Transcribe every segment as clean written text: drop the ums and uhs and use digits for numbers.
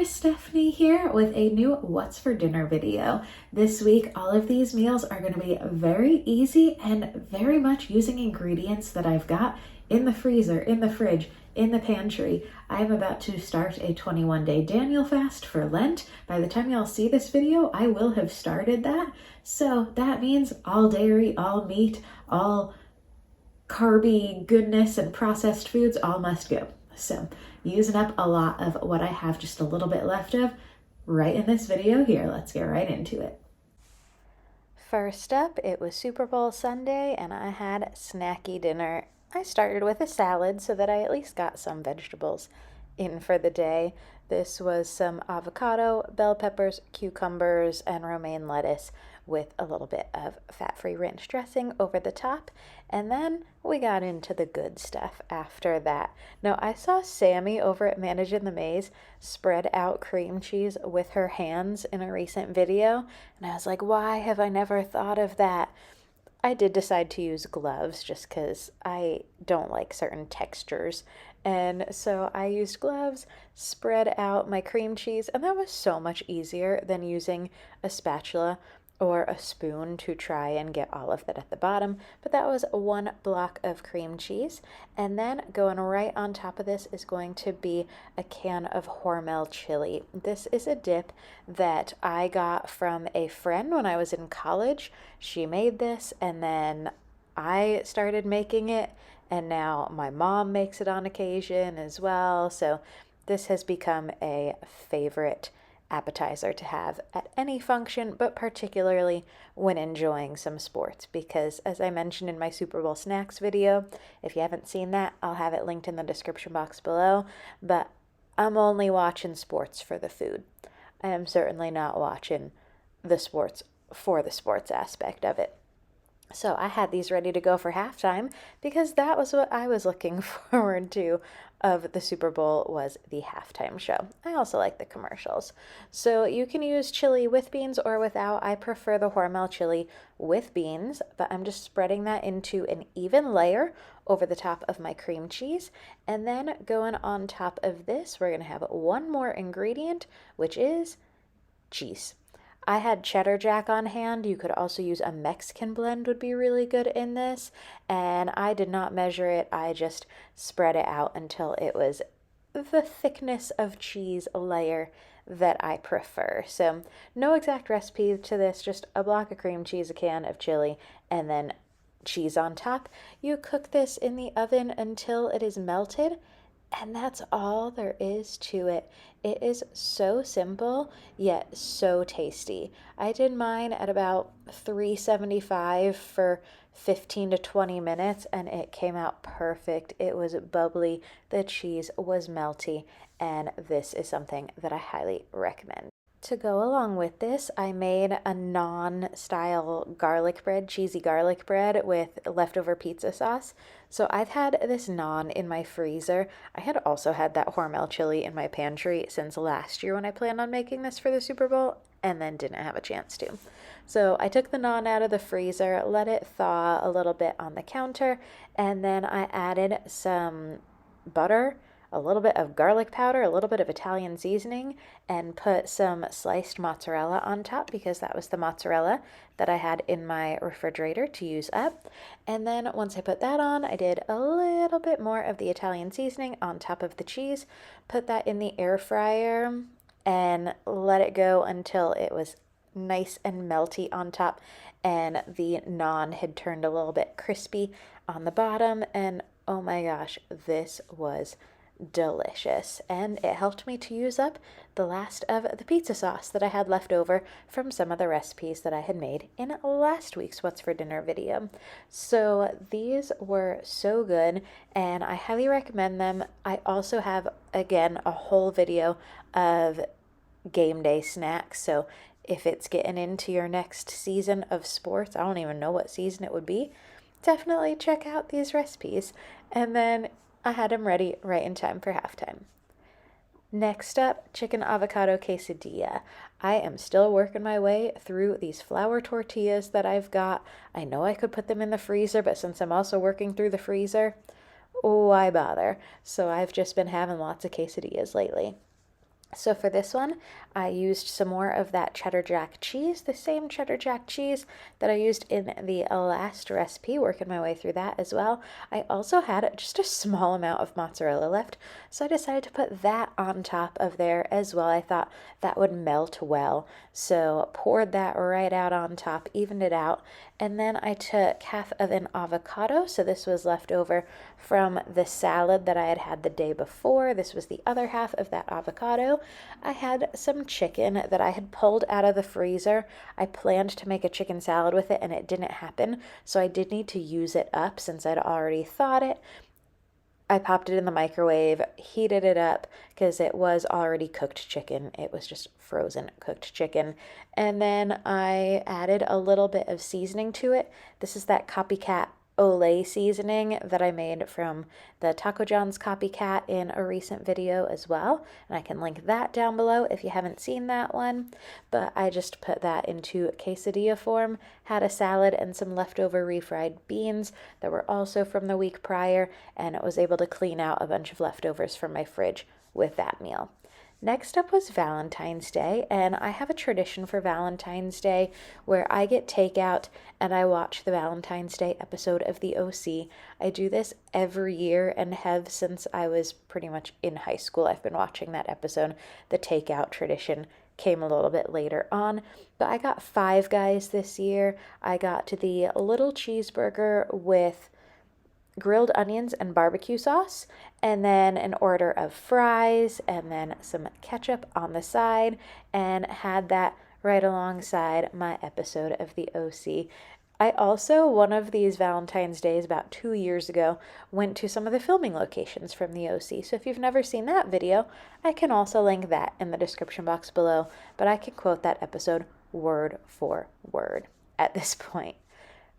guys, Stephanie here with a new What's for Dinner video. This week, all of these meals are going to be very easy and very much using ingredients that I've got in the freezer, in the fridge, in the pantry. I am about to start a 21-day Daniel fast for Lent. By the time y'all see this video, I will have started that. So that means all dairy, all meat, all carby goodness and processed foods all must go. So using up a lot of what I have just a little bit left of right in this video here. Let's get right into it. First up, it was Super Bowl Sunday and I had snacky dinner. I started with a salad so that I at least got some vegetables in for the day. This was some avocado, bell peppers, cucumbers, and romaine lettuce with a little bit of fat-free ranch dressing over the top. And then we got into the good stuff after that. Now, I saw Sammy over at Managing the Maze spread out cream cheese with her hands in a recent video. And I was like, why have I never thought of that? I did decide to use gloves just because I don't like certain textures. And so I used gloves, spread out my cream cheese, and that was so much easier than using a spatula or a spoon to try and get all of that at the bottom. But that was one block of cream cheese. And then going right on top of this is going to be a can of Hormel chili. This is a dip that I got from a friend when I was in college. She made this and then I started making it, and now my mom makes it on occasion as well. So this has become a favorite appetizer to have at any function, but particularly when enjoying some sports, because as I mentioned in my Super Bowl Snacks video, if you haven't seen that, I'll have it linked in the description box below, but I'm only watching sports for the food. I am certainly not watching the sports for the sports aspect of it. So I had these ready to go for halftime because that was what I was looking forward to of the Super Bowl, was the halftime show. I also like the commercials. So you can use chili with beans or without. I prefer the Hormel chili with beans, but I'm just spreading that into an even layer over the top of my cream cheese. And then going on top of this, we're going to have one more ingredient, which is cheese. I had cheddar jack on hand. You could also use a Mexican blend, would be really good in this. And I did not measure it. I just spread it out until it was the thickness of cheese layer that I prefer. So no exact recipe to this, just a block of cream cheese, a can of chili, and then cheese on top. You cook this in the oven until it is melted. And that's all there is to it. It is so simple, yet so tasty. I did mine at about 375 for 15 to 20 minutes, and it came out perfect. It was bubbly, the cheese was melty, and this is something that I highly recommend. To go along with this, I made a naan-style garlic bread, cheesy garlic bread with leftover pizza sauce. So I've had this naan in my freezer. I had also had that Hormel chili in my pantry since last year when I planned on making this for the Super Bowl, and then didn't have a chance to. So I took the naan out of the freezer, let it thaw a little bit on the counter, and then I added some butter, a little bit of garlic powder, a little bit of Italian seasoning, and put some sliced mozzarella on top because that was the mozzarella that I had in my refrigerator to use up. And then once I put that on, I did a little bit more of the Italian seasoning on top of the cheese, put that in the air fryer, and let it go until it was nice and melty on top, and the naan had turned a little bit crispy on the bottom. And oh my gosh, this was delicious, and it helped me to use up the last of the pizza sauce that I had left over from some of the recipes that I had made in last week's What's for Dinner video. So these were so good, and I highly recommend them. I also have, again, a whole video of game day snacks, so if it's getting into your next season of sports, I don't even know what season it would be, definitely check out these recipes. And then I had them ready right in time for halftime. Next up, chicken avocado quesadilla. I am still working my way through these flour tortillas that I've got. I know I could put them in the freezer, but since I'm also working through the freezer, why bother? So I've just been having lots of quesadillas lately. So for this one, I used some more of that cheddar jack cheese, the same cheddar jack cheese that I used in the last recipe, working my way through that as well. I also had just a small amount of mozzarella left, so I decided to put that on top of there as well. I thought that would melt well, so poured that right out on top, evened it out, and then I took half of an avocado, so this was left over from the salad that I had had the day before. This was the other half of that avocado. I had some chicken that I had pulled out of the freezer. I planned to make a chicken salad with it and it didn't happen, so I did need to use it up since I'd already thawed it. I popped it in the microwave, heated it up because it was already cooked chicken. It was just frozen cooked chicken. And then I added a little bit of seasoning to it. This is that copycat Olay seasoning that I made from the Taco John's copycat in a recent video as well. And I can link that down below if you haven't seen that one. But I just put that into quesadilla form, had a salad and some leftover refried beans that were also from the week prior, and it was able to clean out a bunch of leftovers from my fridge with that meal. Next up was Valentine's Day, and I have a tradition for Valentine's Day where I get takeout and I watch the Valentine's Day episode of the OC. I do this every year and have since I was pretty much in high school. I've been watching that episode. The takeout tradition came a little bit later on, but I got Five Guys this year. I got to the little cheeseburger with grilled onions and barbecue sauce, and then an order of fries, and then some ketchup on the side, and had that right alongside my episode of the OC. I also, one of these Valentine's Days about 2 years ago, went to some of the filming locations from the OC. So if you've never seen that video, I can also link that in the description box below, but I can quote that episode word for word at this point.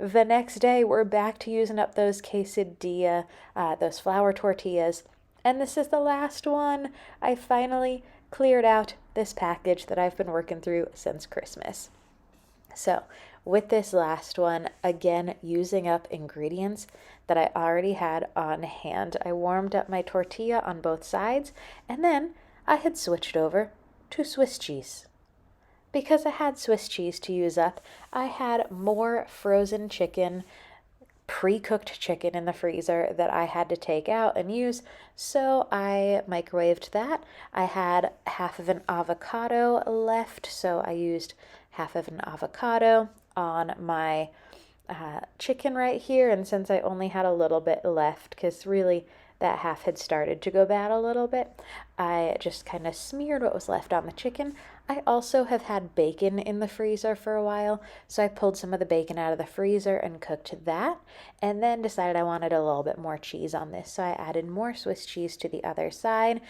The next day, we're back to using up those quesadilla, those flour tortillas. And this is the last one. I finally cleared out this package that I've been working through since Christmas. So with this last one, again, using up ingredients that I already had on hand. I warmed up my tortilla on both sides, and then I had switched over to Swiss cheese. Because I had Swiss cheese to use up, I had more frozen chicken, pre-cooked chicken in the freezer that I had to take out and use, so I microwaved that. I had half of an avocado left, so I used half of an avocado on my chicken right here, and since I only had a little bit left, because really that half had started to go bad a little bit, I just kind of smeared what was left on the chicken. I also have had bacon in the freezer for a while, so I pulled some of the bacon out of the freezer and cooked that, and then decided I wanted a little bit more cheese on this, so I added more Swiss cheese to the other side,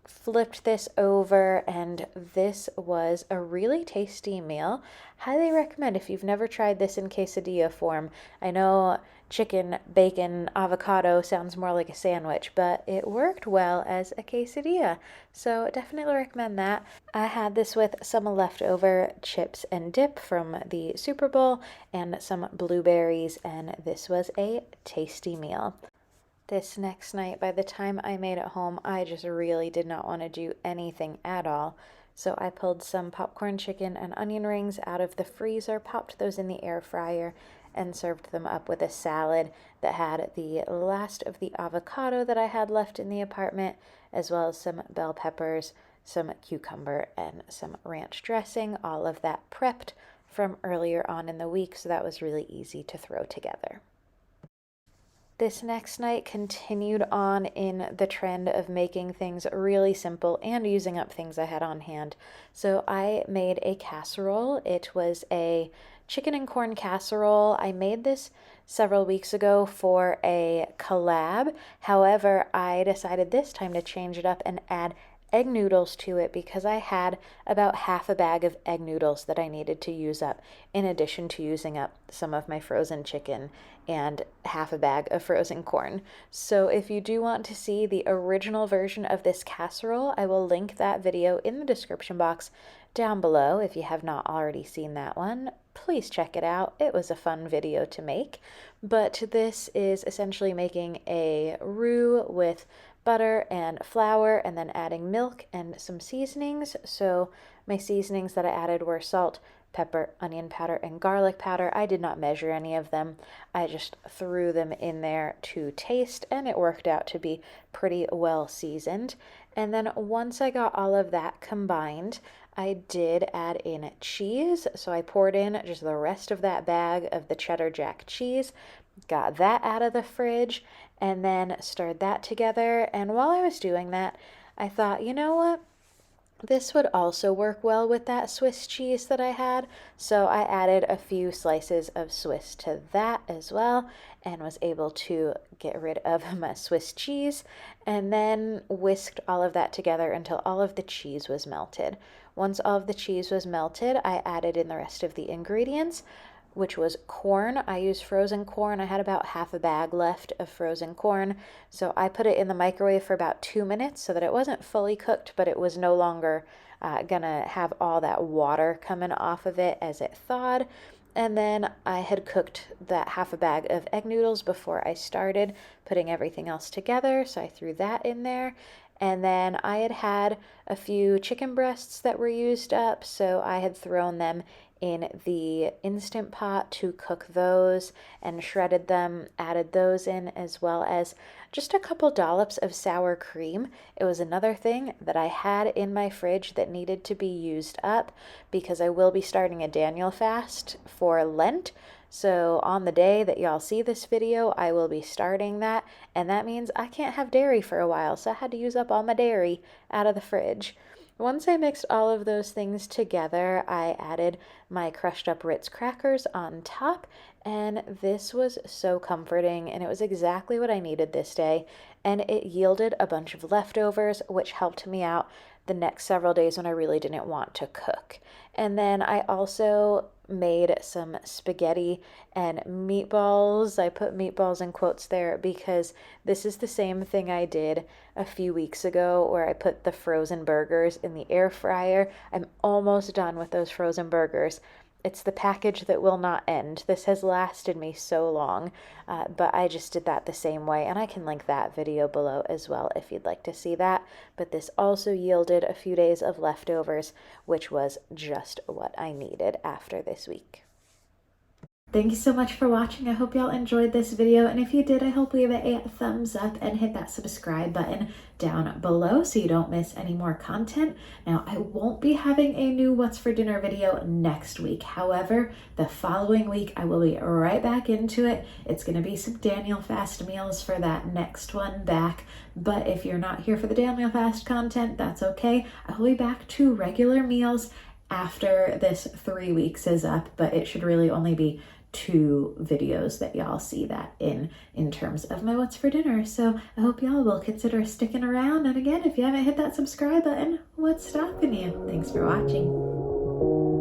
flipped this over, and this was a really tasty meal. Highly recommend if you've never tried this in quesadilla form. I know chicken, bacon, avocado sounds more like a sandwich, but it worked well as a quesadilla, so definitely recommend that. I had this with some leftover chips and dip from the Super Bowl and some blueberries, and this was a tasty meal. This next night, by the time I made it home, I just really did not want to do anything at all. So I pulled some popcorn chicken and onion rings out of the freezer, popped those in the air fryer, and served them up with a salad that had the last of the avocado that I had left in the apartment, as well as some bell peppers, some cucumber, and some ranch dressing. All of that prepped from earlier on in the week, so that was really easy to throw together. This next night continued on in the trend of making things really simple and using up things I had on hand. So I made a casserole. It was a chicken and corn casserole. I made this several weeks ago for a collab. However, I decided this time to change it up and add egg noodles to it because I had about half a bag of egg noodles that I needed to use up, in addition to using up some of my frozen chicken and half a bag of frozen corn. So if you do want to see the original version of this casserole, I will link that video in the description box down below. If you have not already seen that one, please check it out. It was a fun video to make. But this is essentially making a roux with butter and flour, and then adding milk and some seasonings. So my seasonings that I added were salt, pepper, onion powder, and garlic powder. I did not measure any of them. I just threw them in there to taste, and it worked out to be pretty well seasoned. And then once I got all of that combined, I did add in cheese. So I poured in just the rest of that bag of the cheddar jack cheese, got that out of the fridge, and then stirred that together. And while I was doing that, I thought, you know what? This would also work well with that Swiss cheese that I had, so I added a few slices of Swiss to that as well and was able to get rid of my Swiss cheese, and then whisked all of that together until all of the cheese was melted. Once all of the cheese was melted, I added in the rest of the ingredients, which was corn. I used frozen corn. I had about half a bag left of frozen corn, so I put it in the microwave for about 2 minutes so that it wasn't fully cooked, but it was no longer gonna have all that water coming off of it as it thawed. And then I had cooked that half a bag of egg noodles before I started putting everything else together, so I threw that in there. And then I had a few chicken breasts that were used up, so I had thrown them in the Instant Pot to cook those and shredded them, added those in, as well as just a couple dollops of sour cream. It was another thing that I had in my fridge that needed to be used up because I will be starting a Daniel fast for Lent. So on the day that y'all see this video, I will be starting that, and that means I can't have dairy for a while, so I had to use up all my dairy out of the fridge. Once I mixed all of those things together, I added my crushed up Ritz crackers on top, and this was so comforting, and it was exactly what I needed this day, and it yielded a bunch of leftovers, which helped me out the next several days when I really didn't want to cook. And then I also made some spaghetti and meatballs. I put meatballs in quotes there because this is the same thing I did a few weeks ago where I put the frozen burgers in the air fryer. I'm almost done with those frozen burgers. It's the package that will not end. This has lasted me so long, but I just did that the same way, and I can link that video below as well if you'd like to see that. But this also yielded a few days of leftovers, which was just what I needed after this week. Thank you so much for watching. I hope y'all enjoyed this video, and if you did, I hope leave it a thumbs up and hit that subscribe button down below so you don't miss any more content. Now, I won't be having a new What's for Dinner video next week. However, the following week, I will be right back into it. It's going to be some Daniel Fast meals for that next one back, but if you're not here for the Daniel Fast content, that's okay. I will be back to regular meals after this 3 weeks is up, but it should really only be 2 videos that y'all see that in terms of my What's for Dinner. So I hope y'all will consider sticking around. And again, if you haven't hit that subscribe button, what's stopping you? Thanks for watching.